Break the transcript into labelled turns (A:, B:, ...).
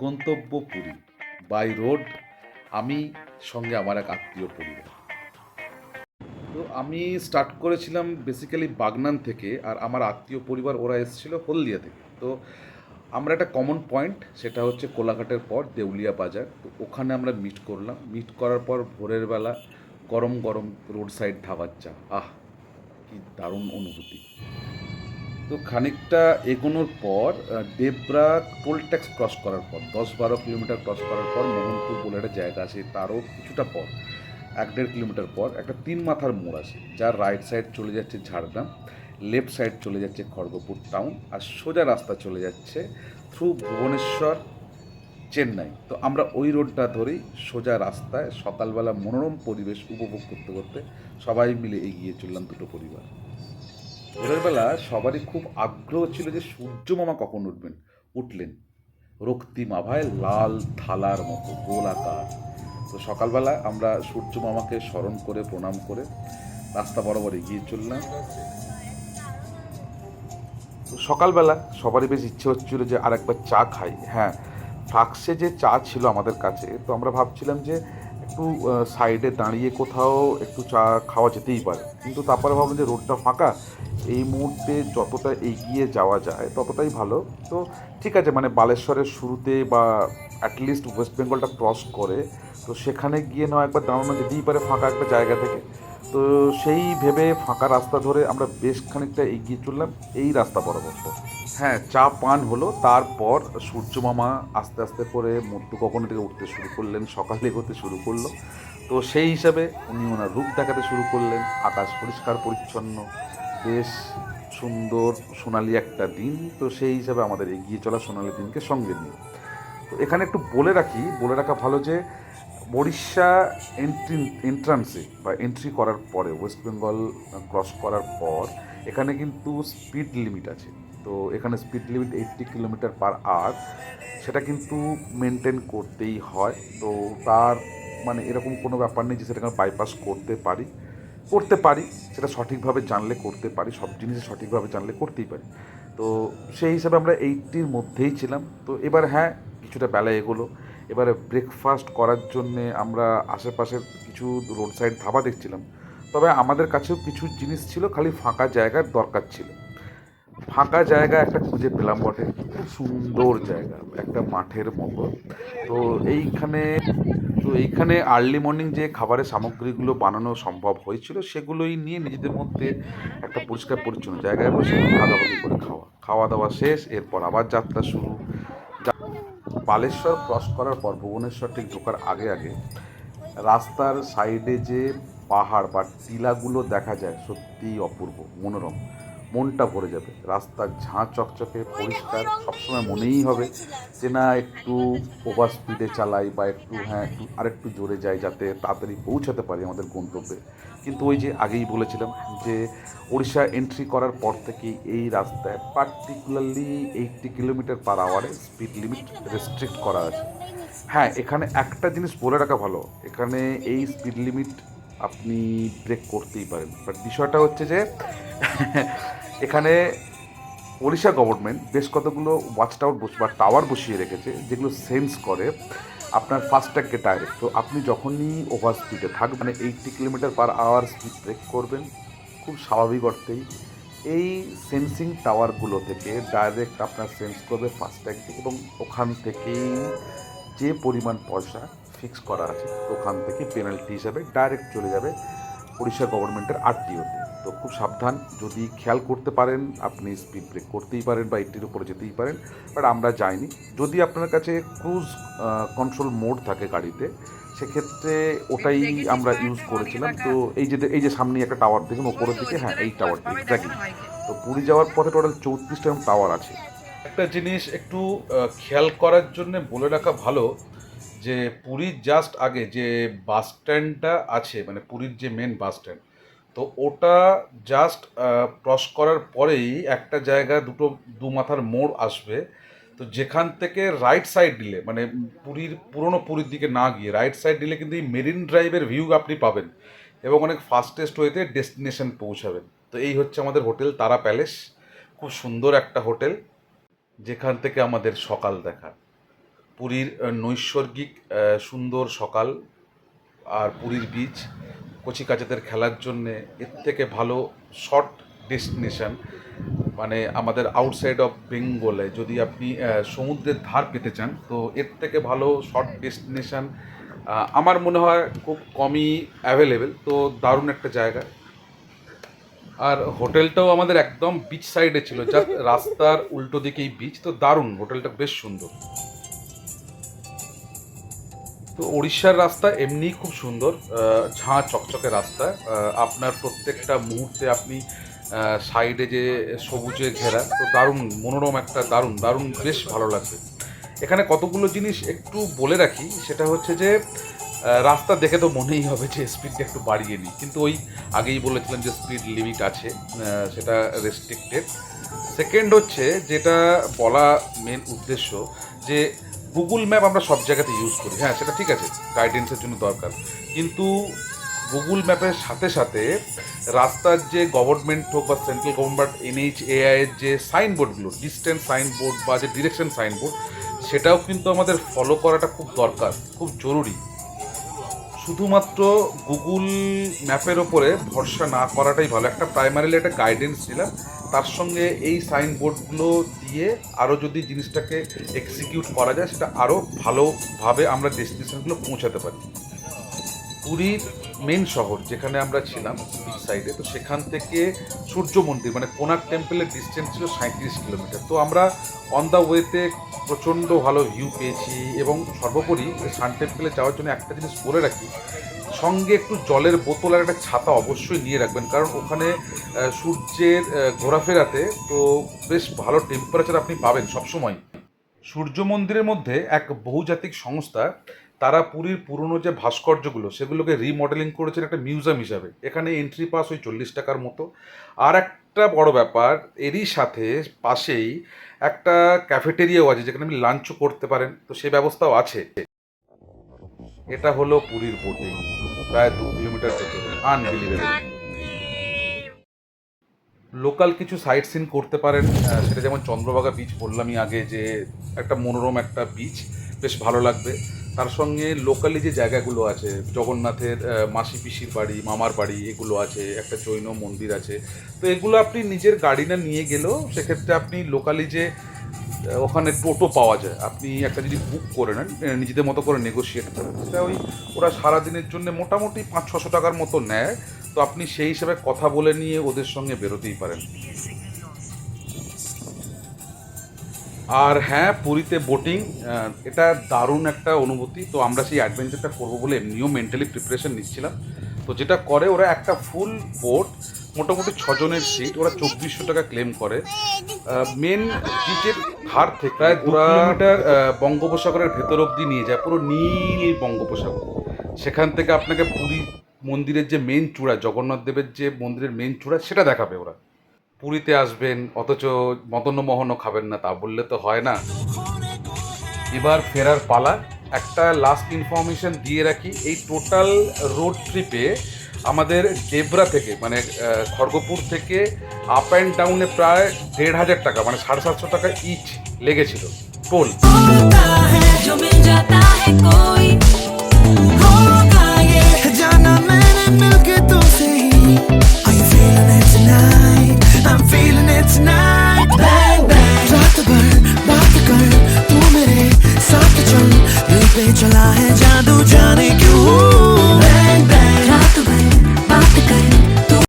A: গন্তব্য Puri, by road. আমি সঙ্গে আমার এক আত্মীয় পরিবার। তো আমি স্টার্ট করেছিলাম বেসিক্যালি বাগনান থেকে, আর আমার আত্মীয় পরিবার ওরা এসেছিল হলদিয়া থেকে। তো আমরা একটা কমন পয়েন্ট, সেটা হচ্ছে কোলাঘাটের পর দেউলিয়া বাজার। তো ওখানে আমরা মিট করলাম। মিট করার পর ভোরের বেলা গরম গরম রোড সাইড ধাবার চা, কি দারুণ অনুভূতি। তো খানিকটা এগোনোর পর দেবরা টোল ট্যাক্স ক্রস করার পর 10-12 কিলোমিটার ক্রস করার পর মোহনপুর বলে একটা জায়গা আছে, তারও কিছুটা পর 1-1.5 কিলোমিটার পর একটা 3 মাথার মোড় আছে, যার রাইট সাইড চলে যাচ্ছে ঝাড়গ্রাম, লেফট সাইড চলে যাচ্ছে খড়গপুর টাউন, আর সোজা রাস্তা চলে যাচ্ছে থ্রু ভুবনেশ্বর, চেন্নাই। তো আমরা ওই রোডটা ধরেই সোজা রাস্তায় সকালবেলা মনোরম পরিবেশ উপভোগ করতে করতে সবাই মিলে এগিয়ে চললাম, দুটো পরিবার। ভোরের বেলা সবারই খুব আগ্রহ ছিল যে সূর্য মামা কখন উঠলেন রক্তিম আভায় লাল থালার মতো গোলাকার। তো সকালবেলা আমরা সূর্য মামাকে স্মরণ করে প্রণাম করে রাস্তা বরাবর এগিয়ে চললাম। তো সকালবেলা সবারই বেশ ইচ্ছে হচ্ছিল যে আর একবার চা খাই। হ্যাঁ, ফ্লাক্সে যে চা ছিল আমাদের কাছে, তো আমরা ভাবছিলাম যে একটু সাইডে দাঁড়িয়ে কোথাও একটু চা খাওয়া যেতেই পারে, কিন্তু তারপরে ভাবলাম যে রোডটা ফাঁকা, এই মুহূর্তে যতটা এগিয়ে যাওয়া যায় ততটাই ভালো। তো ঠিক আছে, মানে বালেশ্বরের শুরুতে বা অ্যাটলিস্ট ওয়েস্ট বেঙ্গলটা ক্রস করে, তো সেখানে গিয়ে নয় একবার দাঁড়ানো যেতেই পারে ফাঁকা একটা জায়গা থেকে। তো সেই ভেবে ফাঁকা রাস্তা ধরে আমরা বেশ খানিকটা এগিয়ে চললাম এই রাস্তা বরাবর। হ্যাঁ, চা পান হলো, তারপর সূর্যমামা আস্তে আস্তে করে মধ্য গগন থেকে উঠতে শুরু করলেন, সকালে এগোতে শুরু করলো। তো সেই হিসাবে উনি ওনার রূপ দেখাতে শুরু করলেন। আকাশ পরিষ্কার পরিচ্ছন্ন, বেশ সুন্দর সোনালি একটা দিন। তো সেই হিসাবে আমাদের এগিয়ে চলা সোনালি দিনকে সঙ্গে নিয়ে। তো এখানে একটু বলে রাখা ভালো যে উড়িষ্যা এন্ট্রান্সে বা এন্ট্রি করার পরে, ওয়েস্ট বেঙ্গল ক্রস করার পর এখানে কিন্তু স্পিড লিমিট আছে। তো এখানে স্পিড লিমিট 80 কিলোমিটার/আওয়ার, সেটা কিন্তু মেনটেন করতেই হয়। তো তার মানে এরকম কোনো ব্যাপার নেই যে সেটাকে বাইপাস করতে পারি, সেটা সঠিকভাবে জানলে করতে পারি, সব জিনিসই সঠিকভাবে জানলে করতেই পারি। তো সেই হিসাবে আমরা 80-র মধ্যেই ছিলাম। তো এবার হ্যাঁ, কিছুটা বেলা এগোলো। এবারে ব্রেকফাস্ট করার জন্যে আমরা আশেপাশের কিছু রোড সাইড ধাবা দেখছিলাম, তবে আমাদের কাছেও কিছু জিনিস ছিল, খালি ফাঁকা জায়গার দরকার ছিল। ফাঁকা জায়গা একটা খুঁজে পেলাম বটে, খুব সুন্দর জায়গা, একটা মাঠের মতো। তো এইখানে এইখানে আর্লি মর্নিং যে খাবারের সামগ্রীগুলো বানানো সম্ভব হয়েছিল, সেগুলোই নিয়ে নিজেদের মধ্যে একটা পরিষ্কার পরিচ্ছন্ন জায়গায় বসে ভাগাভাগি করে খাওয়া দাওয়া শেষ। এরপর আবার যাত্রা শুরু। বালেশ্বর ক্রস করার পর ভুবনেশ্বর ঠিক ঢোকার আগে আগে রাস্তার সাইডে যে পাহাড় বা টিলাগুলো দেখা যায়, সত্যিই অপূর্ব, মনোরম, মনটা ভরে যাবে। রাস্তার ঝাঁ চকচকে পরিষ্কার, সবসময় মনেই হবে যে না একটু ওভার স্পিডে চালাই, বা একটু হ্যাঁ একটু আরেকটু জোরে যাই যাতে তাড়াতাড়ি পৌঁছাতে পারি আমাদের গন্তব্যে। কিন্তু ওই যে আগেই বলেছিলাম যে ওড়িশা এন্ট্রি করার পর থেকেই এই রাস্তায় পার্টিকুলারলি 80 কিলোমিটার/আওয়ারে স্পিড লিমিট রেস্ট্রিক্ট করা আছে। হ্যাঁ, এখানে একটা জিনিস বলে রাখা ভালো, এখানে এই স্পিড লিমিট আপনি ব্রেক করতেই পারেন, বাট বিষয়টা হচ্ছে যে এখানে ওড়িশা গভর্নমেন্ট বেশ কতগুলো ওয়াচ টাওয়ার বা টাওয়ার বসিয়ে রেখেছে, যেগুলো সেন্স করে আপনার ফাস্ট্যাগকে ডাইরেক্ট। তো আপনি যখনই ওভার স্পিডে থাকবেন, মানে 80 কিলোমিটার/আওয়ার স্পিড ব্রেক করবেন, খুব স্বাভাবিক অর্থেই এই সেন্সিং টাওয়ারগুলো থেকে ডাইরেক্ট আপনার সেন্স করবে ফাস্ট্যাগটি, এবং ওখান থেকেই যে পরিমাণ পয়সা ফিক্স করা আছে, তো ওখান থেকে পেনাল্টি হিসাবে ডাইরেক্ট চলে যাবে উড়িষ্যা গভর্নমেন্টের আরটিওতে। তো খুব সাবধান, যদি খেয়াল করতে পারেন আপনি স্পিড ব্রেক করতেই পারেন বা 80-র উপরে যেতেই পারেন, বাট আমরা যাইনি। যদি আপনার কাছে ক্রুজ কন্ট্রোল মোড থাকে গাড়িতে, সেক্ষেত্রে ওটাই আমরা ইউজ করেছিলাম। তো এই যে সামনে একটা টাওয়ার দেখুন ওপরের দিকে, হ্যাঁ এই টাওয়ারটি এক্স্যাক্টলি। তো পুরী যাওয়ার পথে টোটাল 34টা টাওয়ার আছে। একটা জিনিস একটু খেয়াল করার জন্য বলে রাখা ভালো, যে পুরীর জাস্ট আগে যে বাস স্ট্যান্ডটা আছে, মানে পুরীর যে মেন বাস স্ট্যান্ড, তো ওটা জাস্ট ক্রস করার পরেই একটা জায়গা দু মাথার মোড় আসবে। তো যেখান থেকে রাইট সাইড দিলে, মানে পুরনো পুরীর দিকে না গিয়ে রাইট সাইড দিলে কিন্তু এই মেরিন ড্রাইভের ভিউ আপনি পাবেন, এবং অনেক ফাস্টেস্ট ওয়েতে ডেস্টিনেশন পৌঁছাবেন। তো এই হচ্ছে আমাদের হোটেল তারা প্যালেস, খুব সুন্দর একটা হোটেল, যেখান থেকে আমাদের সকাল দেখা। পুরীর নৈসর্গিক সুন্দর সকাল আর পুরীর বিচ, কচিকাচাদের খেলার জন্যে এর থেকে ভালো শর্ট ডেস্টিনেশন মানে আমাদের আউটসাইড অফ বেঙ্গলে যদি আপনি সমুদ্রের ধার পেতে চান, তো এর থেকে ভালো শর্ট ডেস্টিনেশন আমার মনে হয় খুব কমই অ্যাভেলেবেল। তো দারুণ একটা জায়গা। আর হোটেলটাও আমাদের একদম বিচ সাইডে ছিল, যা রাস্তার উল্টো দিকেই বিচ। তো দারুণ, হোটেলটা বেশ সুন্দর। তো উড়িষ্যার রাস্তা এমনিই খুব সুন্দর, ঝাঁ চকচকে রাস্তা। আপনার প্রত্যেকটা মুহূর্তে আপনি সাইডে যে সবুজে ঘেরা, তো দারুণ মনোরম একটা দারুণ দারুণ বেশ ভালো লাগবে। এখানে কতগুলো জিনিস একটু বলে রাখি, সেটা হচ্ছে যে রাস্তা দেখে তো মনেই হবে যে স্পিডটা একটু বাড়িয়ে নিই, কিন্তু ওই আগেই বলেছিলাম যে স্পিড লিমিট আছে, সেটা রেস্ট্রিক্টেড। সেকেন্ড হচ্ছে যেটা বলা মেন উদ্দেশ্য, যে গুগল ম্যাপ আমরা সব জায়গাতে ইউজ করি, হ্যাঁ সেটা ঠিক আছে, গাইডেন্সের জন্য দরকার, কিন্তু গুগল ম্যাপের সাথে সাথে রাস্তার যে গভর্নমেন্ট হোক বা সেন্ট্রাল গভর্নমেন্ট NHAI এর যে সাইনবোর্ডগুলো, ডিস্টেন্স সাইনবোর্ড বা যে ডিরেকশন সাইনবোর্ড, সেটাও কিন্তু আমাদের ফলো করাটা খুব দরকার, খুব জরুরি। শুধুমাত্র গুগল ম্যাপের ওপরে ভরসা না করাটাই ভালো। একটা প্রাইমারিলি একটা গাইডেন্স দিলাম, তার সঙ্গে এই সাইনবোর্ডগুলো দিয়ে আরও যদি জিনিসটাকে এক্সিকিউট করা যায়, সেটা আরও ভালোভাবে আমরা ডেস্টিনেশনগুলো পৌঁছাতে পারি। পুরীর মেন শহর যেখানে আমরা ছিলাম বিচ সাইডে, তো সেখান থেকে সূর্য মন্দির মানে কোনার্ক টেম্পলের ডিস্টেন্স ছিল 37 কিলোমিটার। তো আমরা অন দ্য ওয়েতে প্রচণ্ড ভালো ভিউ পেয়েছি। এবং সর্বোপরি সান টেম্পলে যাওয়ার জন্য একটা জিনিস বলে রাখি, সঙ্গে একটু জলের বোতল আর একটা ছাতা অবশ্যই নিয়ে রাখবেন, কারণ ওখানে সূর্যের ঘোরাফেরাতে তো বেশ ভালো টেম্পারেচার আপনি পাবেন সবসময়। সূর্য মন্দিরের মধ্যে এক বহুজাতিক সংস্থা, তারা পুরীর পুরনো যে ভাস্কর্যগুলো সেগুলোকে রিমডেলিং করেছেন একটা মিউজিয়াম হিসাবে। এখানে এন্ট্রি পাস ওই 40 টাকার মতো। আর একটা বড় ব্যাপার, এরই সাথে পাশেই একটা ক্যাফেটেরিয়াও আছে, যেখানে আপনি লাঞ্চও করতে পারেন, তো সেই ব্যবস্থাও আছে। এটা হলো পুরীর বোটিং, প্রায় 2 কিলোমিটার ভেতরে, আনবিলিভেবল। লোকাল কিছু সাইট সিন করতে পারেন, সেটা যেমন চন্দ্রভাগা বিচ বললামই আগে, যে একটা মনোরম একটা বিচ, বেশ ভালো লাগবে। তার সঙ্গে লোকালি যে জায়গাগুলো আছে, জগন্নাথের মাসি পিসির বাড়ি, মামার বাড়ি, এগুলো আছে, একটা জৈন মন্দির আছে। তো এগুলো আপনি নিজের গাড়ি না নিয়ে গেলেও, সেক্ষেত্রে আপনি লোকালি যে ওখানে টোটো পাওয়া যায়, আপনি একটা যদি বুক করে নেন, নিজেদের মতো করে নেগোশিয়েট করেন, সেটা ওই ওরা সারাদিনের জন্য মোটামুটি 500-600 টাকার মতো নেয়। তো আপনি সেই হিসাবে কথা বলে নিয়ে ওদের সঙ্গে বেরোতেই পারেন। আর হ্যাঁ, পুরীতে বোটিং এটা দারুণ একটা অনুভূতি। তো আমরা সেই অ্যাডভেঞ্চারটা করবো বলে এমনিও মেন্টালি প্রিপারেশন নিচ্ছিলাম। তো যেটা করে ওরা, একটা ফুল বোট, মোটামুটি 6 জনের সিট, ওরা 2400 টাকা ক্লেম করে। মেন বিচের ধার থেকে প্রায় 2 কিলোমিটার বঙ্গোপসাগরের ভেতর অবধি নিয়ে যায়, পুরো নীল বঙ্গোপসাগর। সেখান থেকে আপনাকে পুরী মন্দিরের যে মেন চূড়া, জগন্নাথ দেবের যে মন্দিরের মেন চূড়া, সেটা দেখাবে ওরা। পুরীতে আসবেন অথচ মদনমোহনও খাবেন না, তা বললে তো হয় না। এবার ফেরার পালা। একটা লাস্ট ইনফরমেশন দিয়ে রাখি, এই টোটাল রোড ট্রিপে আমাদের ডেবরা থেকে মানে খড়গপুর থেকে আপ অ্যান্ড ডাউনে প্রায় 1,500 টাকা মানে 750 টাকা ইচ লেগেছিল টোল।
B: चला है जादू।